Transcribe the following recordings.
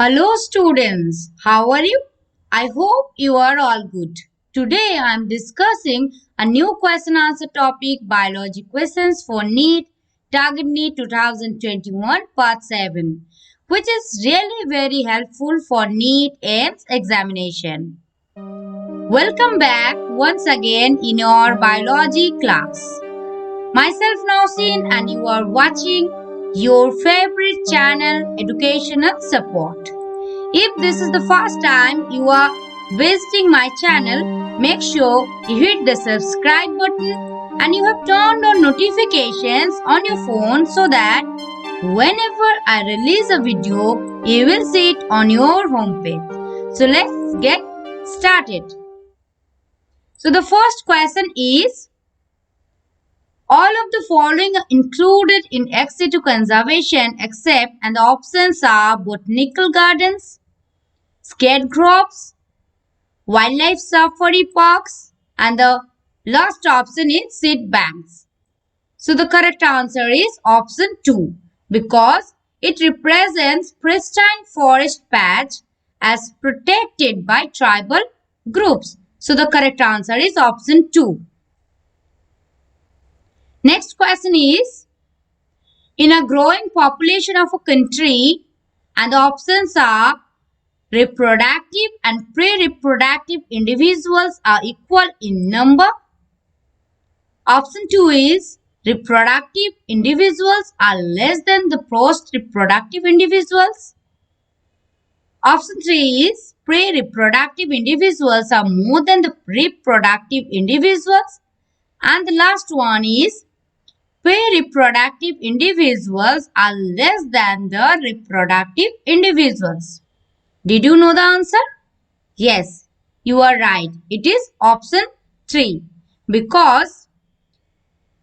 Hello students, how are you? I hope you are all good. Today I am discussing a new question answer topic, biology questions for NEET Target NEET 2021 Part 7, which is really very helpful for NEET AIMS examination. Welcome back once again in your biology class. Myself Nausin and you are watching your favorite channel Educational Support. If this is the first time you are visiting my channel, make sure you hit the subscribe button and you have turned on notifications on your phone so that whenever I release a video, you will see it on your homepage. So let's get started. So the first question is, all of the following are included in ex situ conservation except, and the options are botanical gardens, scarecrows, wildlife safari parks, and the last option is seed banks. So the correct answer is option 2 because it represents pristine forest patch as protected by tribal groups. So the correct answer is option 2. Next question is, in a growing population of a country, and the options are reproductive and pre-reproductive individuals are equal in number. Option 2 is reproductive individuals are less than the post-reproductive individuals. Option 3 is pre-reproductive individuals are more than the reproductive individuals. And the last one is pre-reproductive individuals are less than the reproductive individuals. Did you know the answer? Yes, you are right. It is option 3 because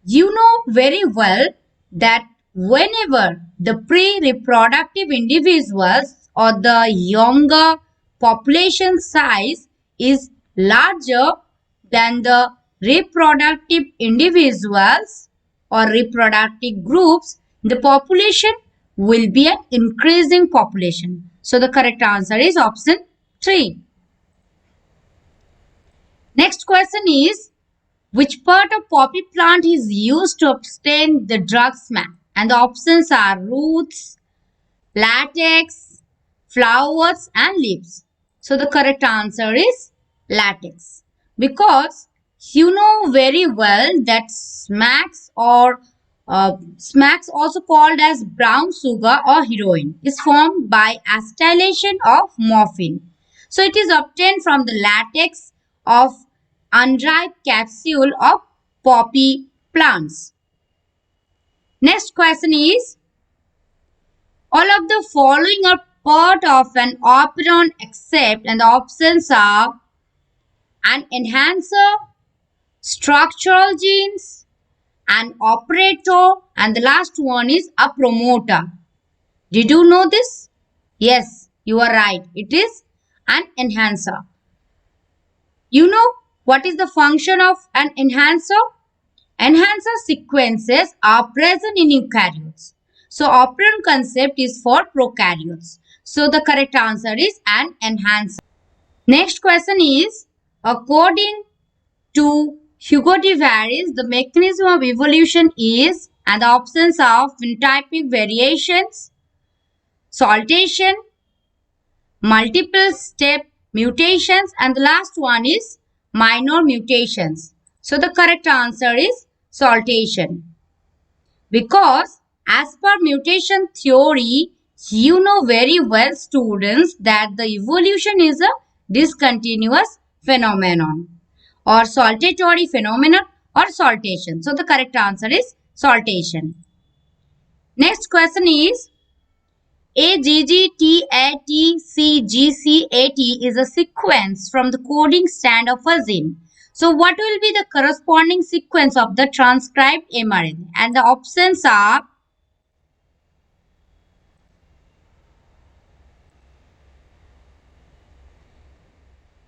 you know very well that whenever the pre-reproductive individuals or the younger population size is larger than the reproductive individuals or reproductive groups, the population will be an increasing population. So the correct answer is option 3. Next question is, which part of poppy plant is used to obtain the drug smack? And the options are roots, latex, flowers and leaves. So the correct answer is latex because you know very well that smacks or smacks, also called as brown sugar or heroin, is formed by acetylation of morphine. So it is obtained from the latex of unripe capsule of poppy plants. Next question is, all of the following are part of an operon except, and the options are an enhancer, structural genes, an operator, and the last one is a promoter. Did you know this? Yes, you are right. It is an enhancer. You know what is the function of an enhancer? Enhancer sequences are present in eukaryotes. So operon concept is for prokaryotes. So the correct answer is an enhancer. Next question is, according to Hugo de Varies, the mechanism of evolution is, and the options are phenotypic variations, saltation, multiple step mutations, and the last one is minor mutations. So the correct answer is saltation. Because as per mutation theory, you know very well students that the evolution is a discontinuous phenomenon or saltatory phenomenon or saltation. So the correct answer is saltation. Next question is, AGGTATCGCAT is a sequence from the coding strand of a gene. So what will be the corresponding sequence of the transcribed mRNA? And the options are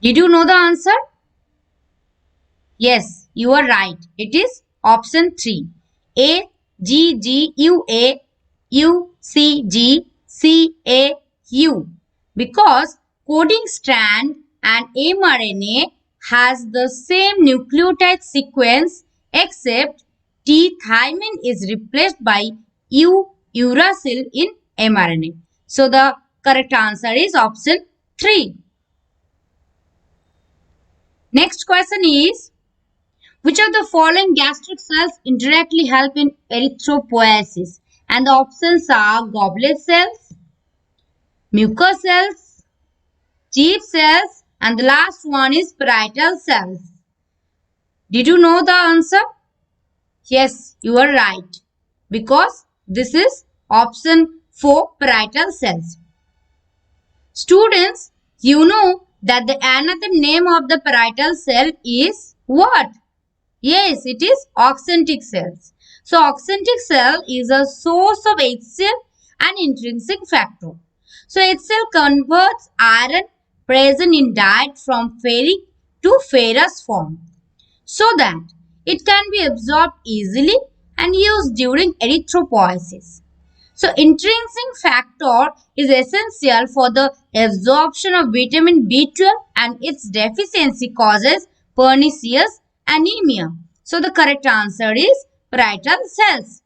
Did you know the answer? Yes, you are right. It is option 3. A G G U A U C G C A U. because coding strand and mRNA has the same nucleotide sequence except T-thymine is replaced by uracil in mRNA. So the correct answer is option 3. Next question is, which of the following gastric cells indirectly help in erythropoiesis? And the options are goblet cells, mucous cells, chief cells, and the last one is parietal cells. Did you know the answer? Yes, you are right. Because this is option 4, parietal cells. Students, you know that the another name of the parietal cell is what? Yes, it is oxyntic cells. So, oxyntic cell is a source of HCl and intrinsic factor. So, HCl converts iron present in diet from ferric to ferrous form so that it can be absorbed easily and used during erythropoiesis. So, intrinsic factor is essential for the absorption of vitamin B12 and its deficiency causes pernicious anemia. So, the correct answer is parietal cells.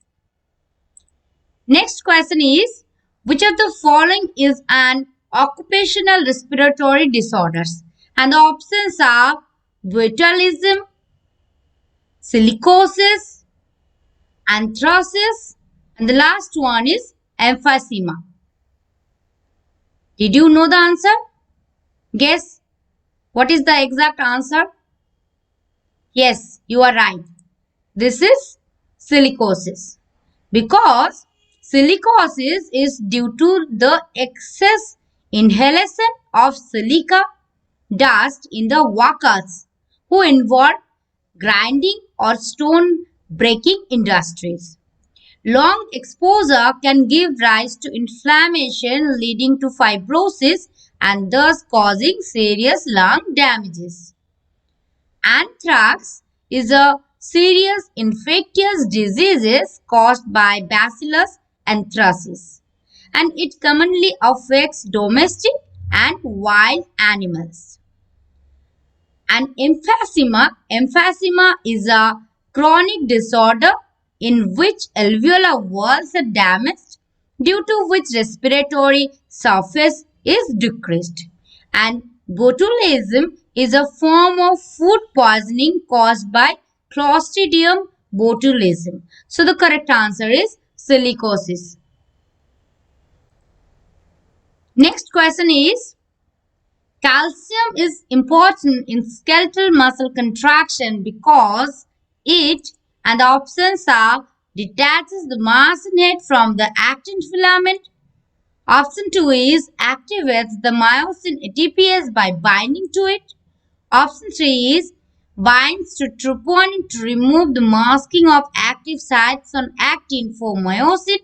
Next question is, which of the following is an occupational respiratory disorders? And the options are botulism, silicosis, anthracis, and the last one is emphysema. Did you know the answer? Guess what is the exact answer? Yes, you are right. This is silicosis. Because silicosis is due to the excess inhalation of silica dust in the workers who involve grinding or stone breaking industries. Long exposure can give rise to inflammation leading to fibrosis and thus causing serious lung damages. Anthrax is a serious infectious disease caused by Bacillus anthracis, and it commonly affects domestic and wild animals. And emphysema is a chronic disorder in which alveolar walls are damaged, due to which respiratory surface is decreased. And botulism is a form of food poisoning caused by Clostridium botulism. So the correct answer is silicosis. Next question is, calcium is important in skeletal muscle contraction because it, and the options are, detaches the myosin from the actin filament. Option 2 is activates the myosin ATPase by binding to it. Option 3 is binds to troponin to remove the masking of active sites on actin for myosin.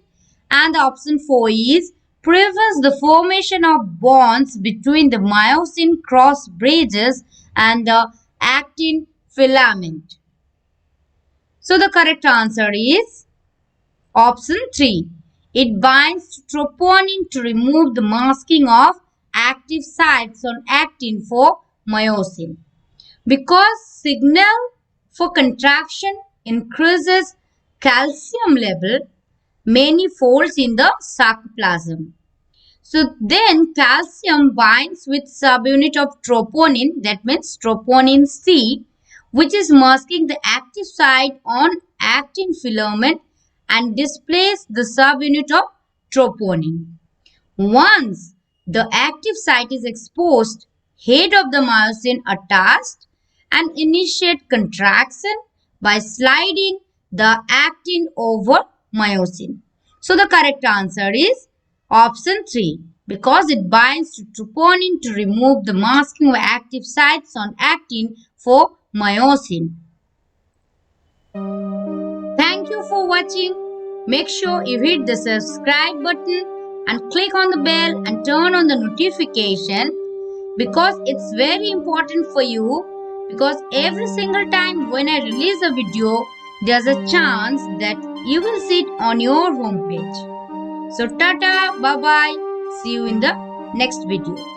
And the option 4 is prevents the formation of bonds between the myosin cross bridges and the actin filament. So the correct answer is option 3. It binds to troponin to remove the masking of active sites on actin for myosin. Because signal for contraction increases calcium level many folds in the sarcoplasm. So then calcium binds with subunit of troponin, that means troponin C, which is masking the active site on actin filament and displays the subunit of troponin. Once the active site is exposed, head of the myosin attached and initiate contraction by sliding the actin over myosin. So the correct answer is option 3, because it binds to troponin to remove the masking of active sites on actin for myosin. Thank you for watching. Make sure you hit the subscribe button and click on the bell and turn on the notification, because it's very important for you, because every single time when I release a video, there's a chance that you will see it on your homepage. So tata, bye bye, see you in the next video.